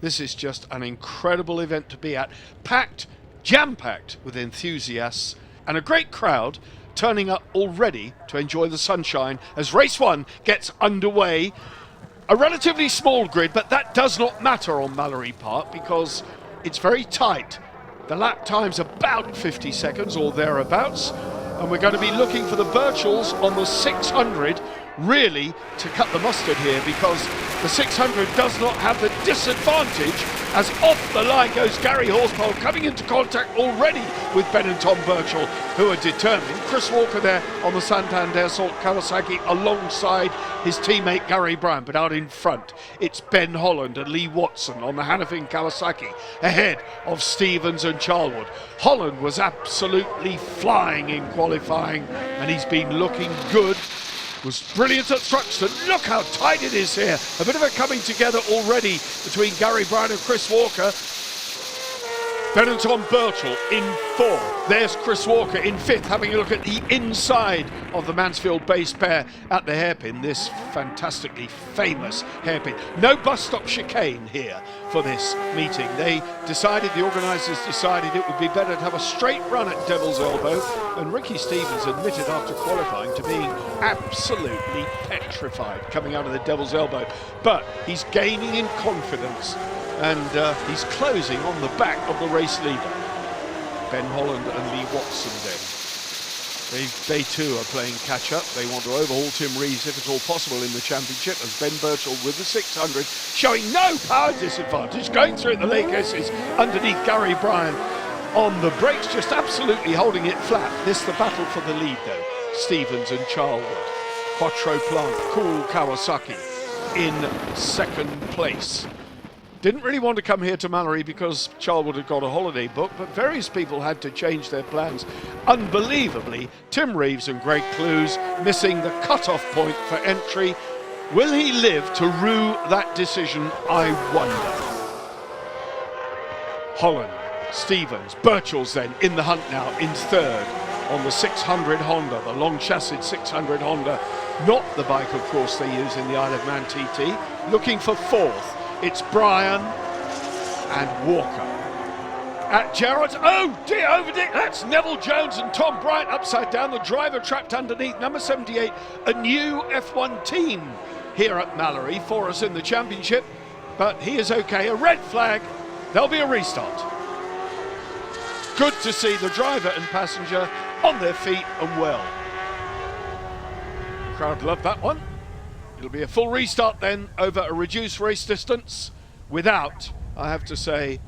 This is just an incredible event to be at, packed, jam-packed with enthusiasts and a great crowd turning up already to enjoy the sunshine as race one gets underway. A relatively small grid, but that does not matter on Mallory Park because it's very tight. The lap time's about 50 seconds or thereabouts, and we're going to be looking for the Birchells on the 600 really to cut the mustard here, because the 600 does not have the disadvantage as off the line goes Gary Horsepole, coming into contact already with Ben and Tom Birchall, who are determined. Chris Walker there on the Santander Salt Kawasaki alongside his teammate Gary Bryan, but out in front it's Ben Holland and Lee Watson on the Hannafin Kawasaki ahead of Stevens and Charlwood. Holland was absolutely flying in qualifying and he's been looking good. Was brilliant at Thruxton. Look how tight it is here. A bit of a coming together already between Gary Bryan and Chris Walker. Ben and Tom Birchall in fourth. There's Chris Walker in fifth, having a look at the inside of the Mansfield base pair at the hairpin, this fantastically famous hairpin. No bus stop chicane here for this meeting. The organisers decided it would be better to have a straight run at Devil's Elbow, and Ricky Stevens admitted after qualifying to being absolutely petrified coming out of the Devil's Elbow. But he's gaining in confidence, and he's closing on the back of the race leader. Ben Holland and Lee Watson then. They too are playing catch up. They want to overhaul Tim Reeves if at all possible in the championship, as Ben Birchall with the 600 showing no power disadvantage, going through at the Lake S's underneath Gary Bryan on the brakes, just absolutely holding it flat. This the battle for the lead though. Stevens and Charlwood. Quattro Plant, Cool Kawasaki in second place. Didn't really want to come here to Mallory because Charlwood had got a holiday book, but various people had to change their plans. Unbelievably, Tim Reeves and Greg Clues missing the cut-off point for entry. Will he live to rue that decision, I wonder? Holland, Stevens, Birchall's then in the hunt now in third on the 600 Honda, the long chassis 600 Honda, not the bike of course they use in the Isle of Man TT. Looking for fourth. It's Bryan and Walker. At Gerrard's, oh dear, over Dick, that's Neville Jones and Tom Bryant upside down, the driver trapped underneath, number 78, a new F1 team here at Mallory for us in the championship, but he is okay, a red flag, there'll be a restart. Good to see the driver and passenger on their feet and well. The crowd loved that one. It'll be a full restart then over a reduced race distance without, I have to say,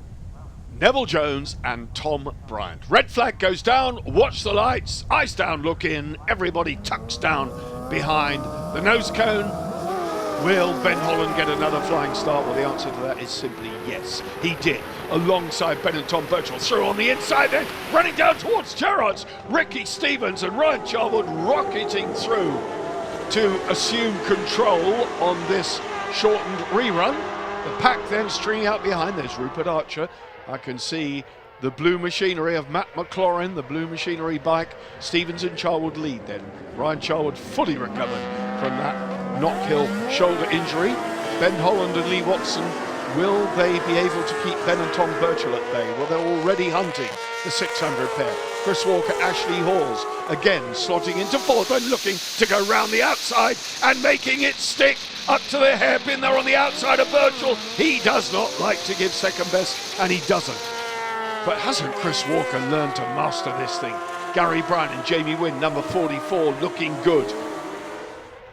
Neville Jones and Tom Bryant. Red flag goes down, watch the lights, eyes down, look in, everybody tucks down behind the nose cone. Will Ben Holland get another flying start? Well, the answer to that is simply yes, he did. Alongside Ben and Tom Birchall, through on the inside then, running down towards Gerrard's. Ricky Stevens and Ryan Charlwood rocketing through to assume control on this shortened rerun. The pack then stringing out behind. There's Rupert Archer. I can see the blue machinery of Matt McLaurin, the blue machinery bike. Stevens and Charlwood lead then. Ryan Charlwood fully recovered from that knock-hill shoulder injury. Ben Holland and Lee Watson, will they be able to keep Ben and Tom Birchall at bay? Well, they're already hunting the 600 pair. Chris Walker, Ashley Hawes, again slotting into fourth and looking to go round the outside and making it stick up to the hairpin there on the outside of Birchall. He does not like to give second best, and he doesn't. But hasn't Chris Walker learned to master this thing? Gary Bryan and Jamie Wynn, number 44, looking good.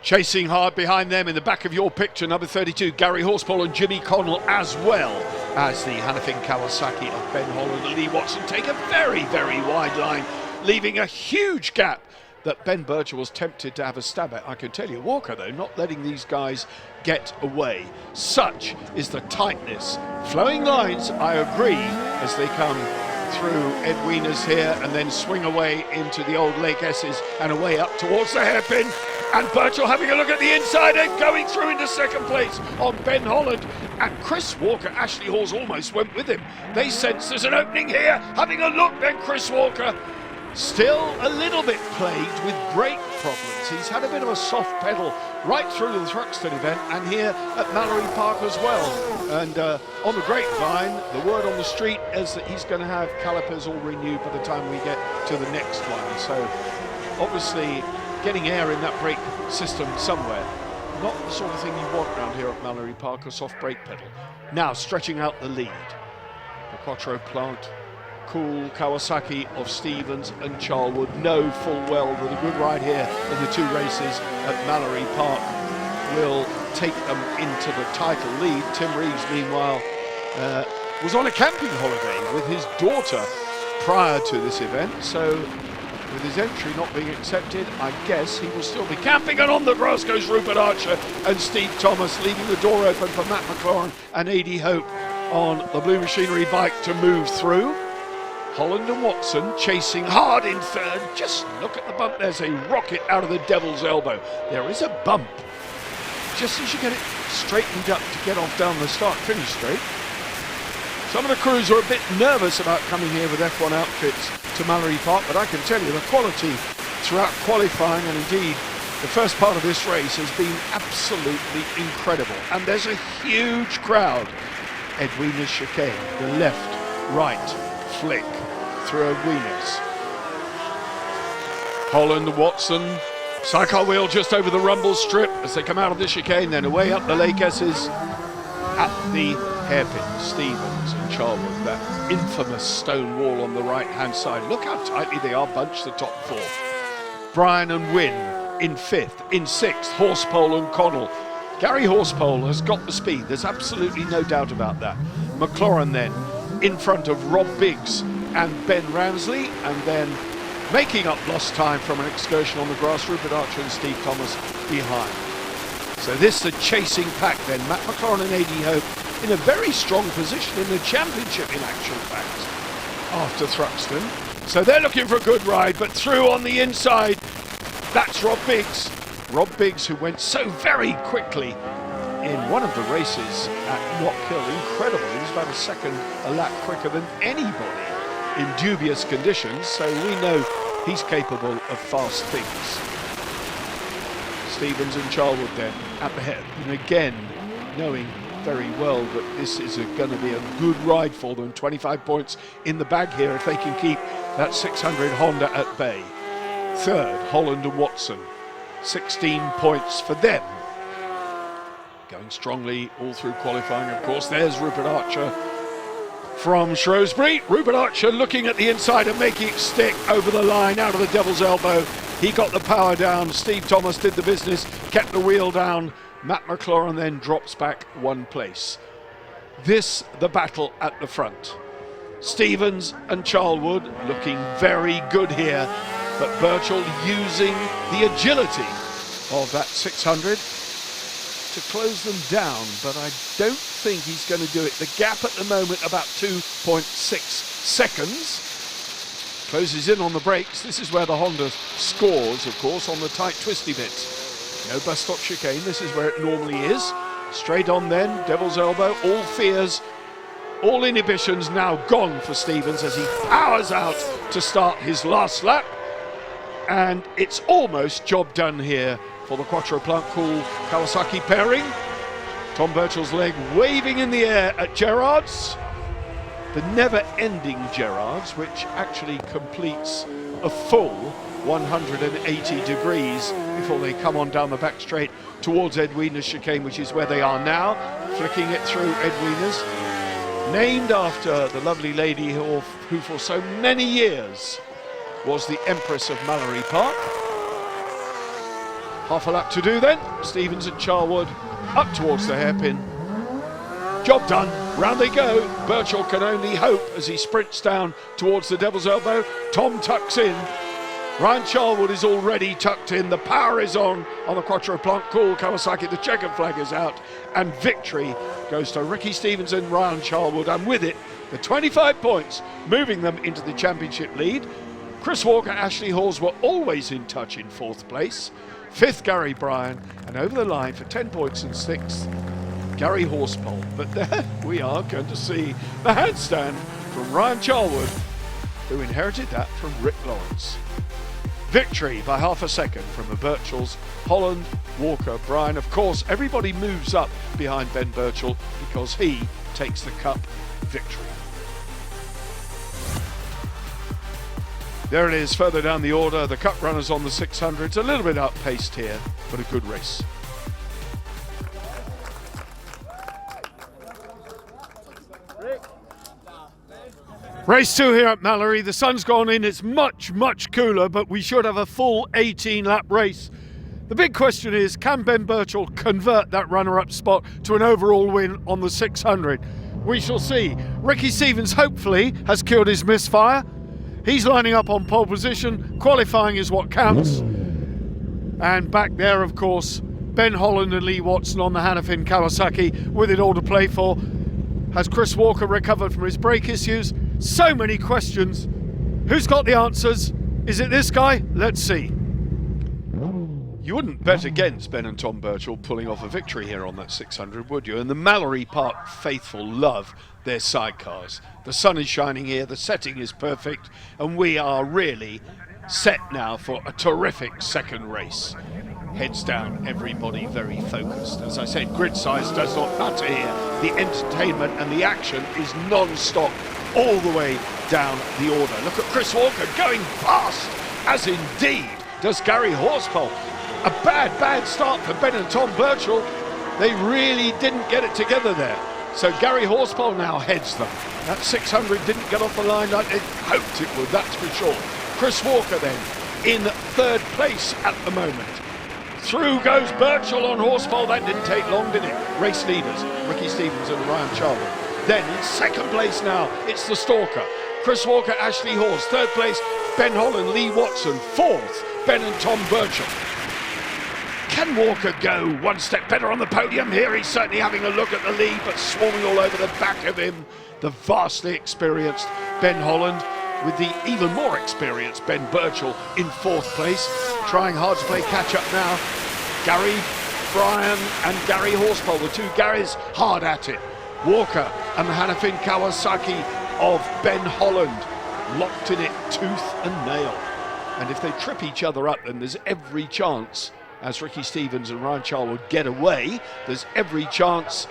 Chasing hard behind them in the back of your picture, number 32, Gary Horsepole and Jimmy Connell, as well as the Hannafin Kawasaki of Ben Holland and Lee Watson take a very, very wide line, leaving a huge gap that Ben Birchall was tempted to have a stab at. I can tell you, Walker, though, not letting these guys get away. Such is the tightness. Flowing lines, I agree, as they come through Ed Wiener's here and then swing away into the old Lake S's and away up towards the hairpin. And Birchall having a look at the inside and going through into second place on Ben Holland. And Chris Walker, Ashley Hawes almost went with him. They sense there's an opening here. Having a look then, Chris Walker. still a little bit plagued with brake problems. He's had a bit of a soft pedal right through the Thruxton event and here at Mallory Park as well. And on the grapevine, the word on the street is that he's going to have calipers all renewed by the time we get to the next one. So obviously getting air in that brake system somewhere. Not the sort of thing you want around here at Mallory Park, a soft brake pedal. Now stretching out the lead. The Quattro plant, cool Kawasaki of Stevens and Charlwood know full well that a good ride here in the 2 races at Mallory Park will take them into the title lead. Tim Reeves, meanwhile, was on a camping holiday with his daughter prior to this event, so with his entry not being accepted, I guess he will still be camping. And on the grass goes Rupert Archer and Steve Thomas, leaving the door open for Matt McLaurin and A.D. Hope on the Blue Machinery bike to move through. Holland and Watson chasing hard in third. Just look at the bump. There's a rocket out of the devil's elbow. There is a bump just as you get it straightened up to get off down the start-finish straight. Some of the crews are a bit nervous about coming here with F1 outfits to Mallory Park, but I can tell you the quality throughout qualifying and indeed the first part of this race has been absolutely incredible. And there's a huge crowd. Edwina's chicane, the left, right flick through Edwina's. Holland, Watson, sidecar wheel just over the rumble strip as they come out of the chicane, then away up the Lake S's at the hairpin. Stevens and Charlwood, that infamous stone wall on the right hand side. Look how tightly they are bunched, the top 4. Bryan and Wynne in 5th, in 6th, Horsepole and Connell. Gary Horsepole has got the speed, there's absolutely no doubt about that. McLaurin then in front of Rob Biggs and Ben Ransley, and then making up lost time from an excursion on the grass, Rupert Archer and Steve Thomas behind. So this the chasing pack then, Matt McLaurin and A.D. Hope in a very strong position in the championship in actual fact after Thruxton. So they're looking for a good ride, but through on the inside, that's Rob Biggs. Rob Biggs, who went so very quickly in one of the races at Knockhill. Incredible, he was about a lap quicker than anybody in dubious conditions, so we know he's capable of fast things. Stevens and Charlwood then at the head, and again knowing very well that this is going to be a good ride for them. 25 points in the bag here if they can keep that 600 Honda at bay. Third, Holland and Watson, 16 points for them. Going strongly all through qualifying, of course. There's Rupert Archer from Shrewsbury. Rupert Archer looking at the inside and making it stick over the line, out of the devil's elbow. He got the power down. Steve Thomas did the business, kept the wheel down. Matt McLaurin then drops back 1 place. This, the battle at the front. Stevens and Charlwood looking very good here, but Birchall using the agility of that 600 to close them down, but I don't think he's going to do it. The gap at the moment about 2.6 seconds. Closes in on the brakes. This is where the Honda scores, of course, on the tight twisty bits. No bus stop chicane, this is where it normally is. Straight on then, devil's elbow, all fears, all inhibitions now gone for Stevens as he powers out to start his last lap. And it's almost job done here for the Quattro Plant Cool Kawasaki pairing. Tom Birchall's leg waving in the air at Gerrard's. The never-ending Gerrard's, which actually completes a full 180 degrees before they come on down the back straight towards Edwina's chicane, which is where they are now, flicking it through Edwina's. Named after the lovely lady who for so many years was the Empress of Mallory Park. Half a lap to do then. Stevens and Charlwood up towards the hairpin. Job done, round they go. Birchall can only hope as he sprints down towards the devil's elbow. Tom tucks in. Ryan Charlwood is already tucked in. The power is on the Quattro Plant Cool Kawasaki. The checkered flag is out, and victory goes to Ricky Stevens and Ryan Charlwood, and with it, the 25 points, moving them into the championship lead. Chris Walker, Ashley Hawes were always in touch in 4th place. 5th, Gary Bryan, and over the line for 10 points in 6th, Gary Horsepole. But there we are going to see the handstand from Ryan Charlwood who inherited that from Rick Lawrence. Victory by half a second from the Birchells, Holland, Walker, Bryan. Of course, everybody moves up behind Ben Birchall because he takes the Cup victory. There it is, further down the order, the Cup runners on the 600s, a little bit outpaced here, but a good race. Race 2 here at Mallory. The sun's gone in, it's much, much cooler, but we should have a full 18-lap race. The big question is, can Ben Birchall convert that runner-up spot to an overall win on the 600? We shall see. Ricky Stevens hopefully has cured his misfire. He's lining up on pole position. Qualifying is what counts. And back there, of course, Ben Holland and Lee Watson on the Hannafin Kawasaki with it all to play for. Has Chris Walker recovered from his brake issues? So many questions. Who's got the answers? Is it this guy? Let's see. You wouldn't bet against Ben and Tom Birchall pulling off a victory here on that 600, would you? And the Mallory Park faithful love their sidecars. The sun is shining here, the setting is perfect, and we are really set now for a terrific second race. Heads down, everybody very focused. As I said, grid size does not matter here. The entertainment and the action is non-stop all the way down the order. Look at Chris Walker going fast, as indeed does Gary Horspool. A bad start for Ben and Tom Birchall. They really didn't get it together there. So Gary Horspool now heads them. That 600 didn't get off the line like they hoped it would, that's for sure. Chris Walker then in third place at the moment. Through goes Birchall on Horspool. That didn't take long, did it? Race leaders, Ricky Stevens and Ryan Charlton. Then in second place now, it's the Stalker. Chris Walker, Ashley Hawes. Third place, Ben Holland, Lee Watson. Fourth, Ben and Tom Birchall. Can Walker go one step better on the podium here? He's certainly having a look at the lead, but swarming all over the back of him, the vastly experienced Ben Holland, with the even more experienced Ben Birchall in fourth place, trying hard to play catch up now. Gary, Bryan and Gary Horspool, the two Garys, hard at it. Walker and the Hannafin Kawasaki of Ben Holland, locked in it tooth and nail. And if they trip each other up, then there's every chance, as Ricky Stevens and Ryan Charles will get away, there's every chance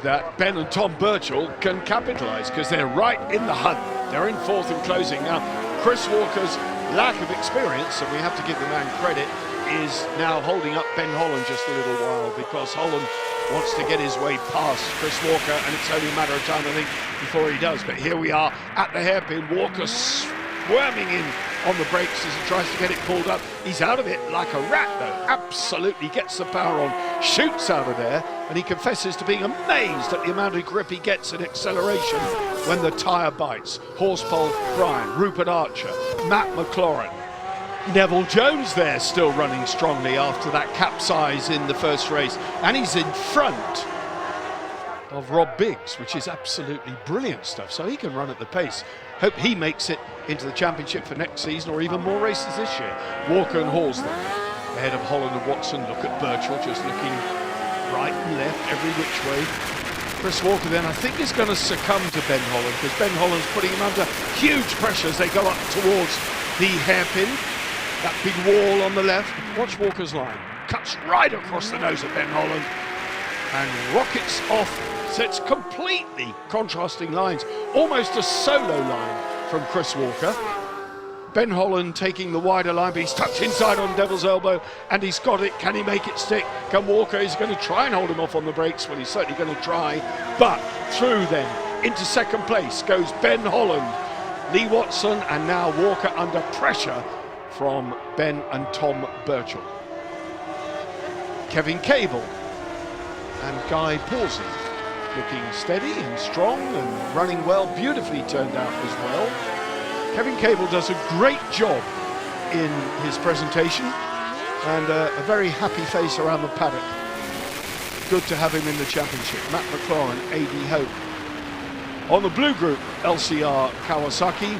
that Ben and Tom Birchall can capitalise, because they're right in the hunt. They're in fourth and closing. Now, Chris Walker's lack of experience, and we have to give the man credit, is now holding up Ben Holland just a little while, because Holland wants to get his way past Chris Walker, and it's only a matter of time, I think, before he does. But here we are at the hairpin. Walker squirming in on the brakes as he tries to get it pulled up. He's out of it like a rat, though. Absolutely gets the power on, shoots out of there, and he confesses to being amazed at the amount of grip he gets in acceleration when the tyre bites. Horspool, Bryan, Rupert Archer, Matt McLaurin. Neville Jones there still running strongly after that capsize in the first race, and he's in front of Rob Biggs, which is absolutely brilliant stuff, so he can run at the pace. Hope he makes it into the championship for next season, or even more races this year. Walker and Hawes then ahead of Holland and Watson. Look at Birchall just looking right and left every which way. Chris Walker then I think is going to succumb to Ben Holland, because Ben Holland's putting him under huge pressure as they go up towards the hairpin. That big wall on the left. Watch Walker's line. Cuts right across the nose of Ben Holland and rockets off. So it's completely contrasting lines. Almost a solo line from Chris Walker. Ben Holland taking the wider line, but he's tucked inside on Devil's Elbow, and he's got it. Can he make it stick? Can Walker? He's going to try and hold him off on the brakes. Well, he's certainly going to try. But through then, into second place goes Ben Holland, Lee Watson, and now Walker under pressure from Ben and Tom Birchall. Kevin Cable and Guy Pawsey looking steady and strong and running well, beautifully turned out as well. Kevin Cable does a great job in his presentation, and a very happy face around the paddock. Good to have him in the championship. Matt McLaurin, AD Hope. On the blue group, LCR Kawasaki.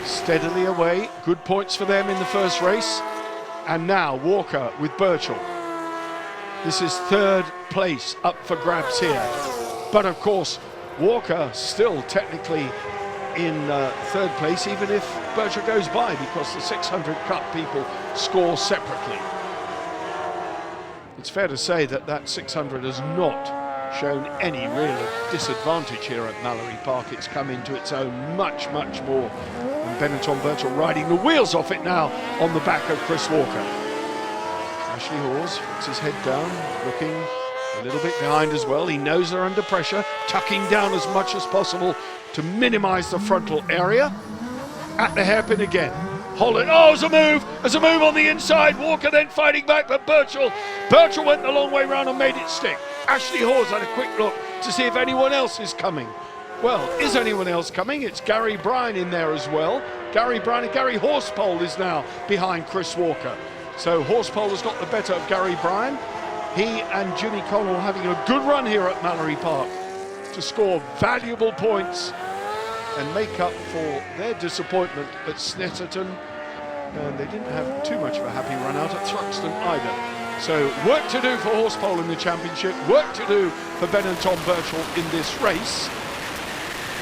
Steadily away, good points for them in the first race. And now Walker with Birchall. This is third place up for grabs here. But of course, Walker still technically in third place, even if Birchall goes by, because the 600 Cup people score separately. It's fair to say that that 600 has not shown any real disadvantage here at Mallory Park. It's come into its own much, much more. And Benetton Birchall riding the wheels off it now on the back of Chris Walker. Ashley Hawes puts his head down, looking a little bit behind as well. He knows they're under pressure, tucking down as much as possible to minimise the frontal area. At the hairpin again. Holland, oh, there's a move on the inside. Walker then fighting back, but Birchall went the long way round and made it stick. Ashley Hawes had a quick look to see if anyone else is coming. Well, is anyone else coming? It's Gary Bryan in there as well. Gary Bryan and Gary Horsepole is now behind Chris Walker. So Horsepole has got the better of Gary Bryan. He and Jimmy Connell having a good run here at Mallory Park to score valuable points and make up for their disappointment at Snetterton. And they didn't have too much of a happy run out at Thruxton either. So work to do for Horsepole in the championship, work to do for Benetton Birchall in this race.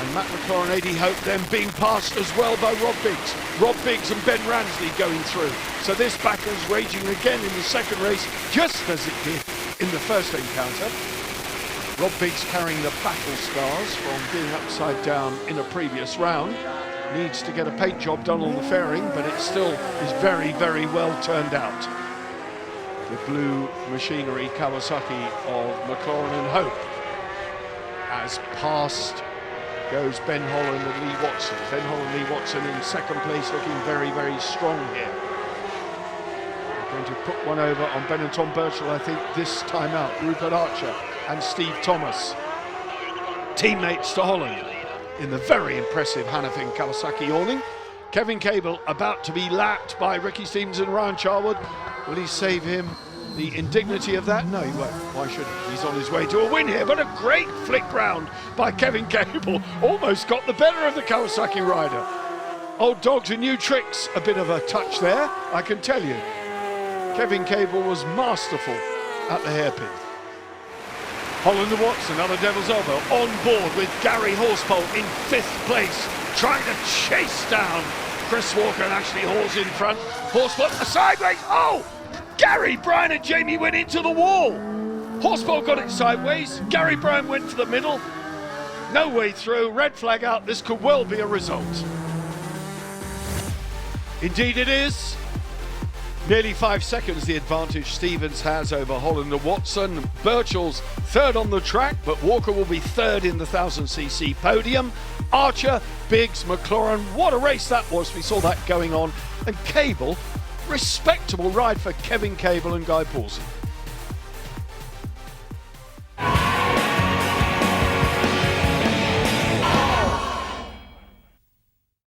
And Matt McLaurin 80 Hope then being passed as well by Rob Biggs. Rob Biggs and Ben Ransley going through. So this battle's raging again in the second race, just as it did in the first encounter. Rob Biggs carrying the battle scars from being upside down in a previous round. Needs to get a paint job done on the fairing, but it still is very, very well turned out. The blue machinery Kawasaki of McLaurin and Hope. As past goes Ben Holland and Lee Watson. Ben Holland, Lee Watson in second place, looking very, very strong here. They're going to put one over on Benetton Birchall, I think, this time out. Rupert Archer and Steve Thomas, teammates to Holland in the very impressive Hannafin Kawasaki awning. Kevin Cable about to be lapped by Ricky Stevens and Ryan Charwood. Will he save him the indignity of that? No, he won't. Why should he? He's on his way to a win here, but a great flick round by Kevin Cable. Almost got the better of the Kawasaki rider. Old dogs and new tricks, a bit of a touch there, I can tell you. Kevin Cable was masterful at the hairpin. Holland and Watson, another Devil's Elbow, on board with Gary Horsepole in fifth place, trying to chase down Chris Walker and Ashley Hawes in front. Horsepole sideways, oh! Gary Bryan and Jamie went into the wall. Horsepole got it sideways, Gary Bryan went for the middle. No way through, red flag out, this could well be a result. Indeed it is. Nearly 5 seconds the advantage Stevens has over Holland and Watson. Birchall's third on the track, but Walker will be third in the 1000cc podium. Archer, Biggs, McLaurin, what a race that was. We saw that going on. And Cable, respectable ride for Kevin Cable and Guy Pawson.